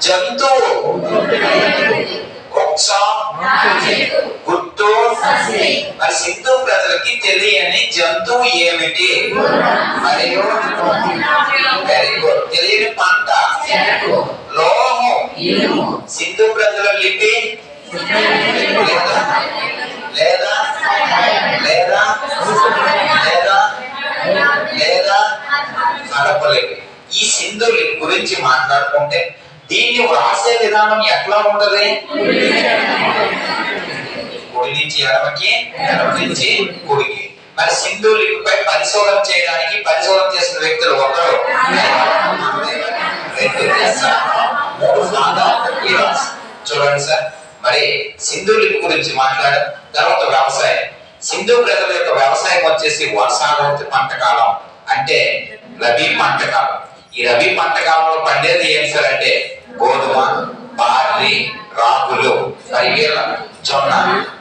జంతువు, వృక్షం, గుర్తు. మరి సింధు ప్రజలకి తెలియని జంతువు ఏమిటి? మరియు వెరీ గుడ్, తెలియని పంట లోహం. సింధు ప్రజల లిపి లేదా లేదా లేదా లేదా లేదా కడపలిపి. ఈ సింధు లిపి గురించి మాట్లాడుకుంటే దీన్ని వ్రాసే విధానం ఎట్లా ఉంటది? కుడి నుంచి ఎడమకి, ఎడమ నుంచి కుడికి. మరి సింధు లిపిపై పరిశోధన చేయడానికి పరిశోధన చేసిన వ్యక్తులు ఒకరు, చూడండి సార్. మరి సింధు లిపి గురించి మాట్లాడడం. తర్వాత వ్యవసాయం. సింధు ప్రజల యొక్క వ్యవసాయం వచ్చేసి వర్షాకాలం పంట కాలం, అంటే రబీ పంట కాలం. ఈ రబీ పంట కాలంలో పండేది ఏం సార్ అంటే గోధుమ, బార్లీ, రాగులు, జొన్న.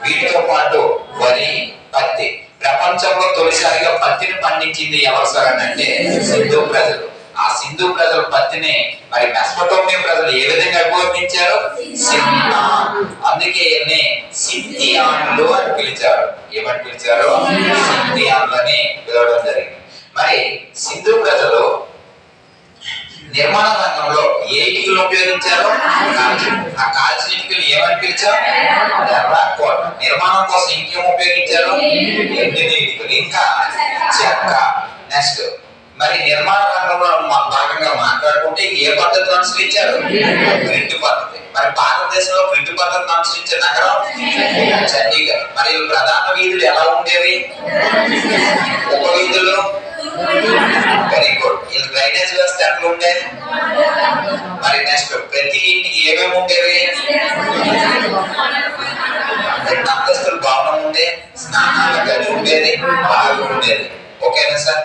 వీటితో పాటు వరి, పత్తి. ప్రపంచంలో తొలిసారిగా పత్తిని పండించింది ఎవరు సార్ అంటే సింధు ప్రజలు. ఆ సింధు ప్రజల పత్తిని మరి మెసొపొటేమియా ప్రజలు ఏ విధంగా ఉపయోగించారు? సింధా. అందుకే సింథియాన్లు అని పిలిచారు. ఏమని పిలిచారు? సింథియాన్లు అని పిలవడం జరిగింది. మరి సింధు ప్రజలు నిర్మాణ రంగంలో ఏ ఇటుకలు ఉపయోగించారు? ఆ కాల్చిన ఇటుకలు ఏమని పిలిచారు? ఎర్రకోట. నిర్మాణం కోసం ఇంకేం ఉపయోగించారు? ఎండిన ఇటుకలు, ఇంకా చెక్క. నెక్స్ట్ మరి నిర్మాణ రంగంలో భాగంగా మాట్లాడుకుంటే ఏ పద్ధతిని అనుసరించారు? గ్రిడ్ పద్ధతి. మరి భారతదేశంలో గ్రిడ్ పద్ధతిని అనుసరించే నగరం చండీగఢ్. మరి ప్రధాన వీధులు ఎలా ఉండేవి? ఉప వీధులు. Very good. ఈ డ్రైనేజ్ వ్యవస్థ ఎట్లా ఉండేది? మరి నెక్స్ట్ ప్రతి ఇంటికి ఏమేమి ఉండేవి? అంతస్తులు భవనం ఉండే, స్నానాల గది ఉండేది, బావి ఉండేది. ఓకేనా సార్?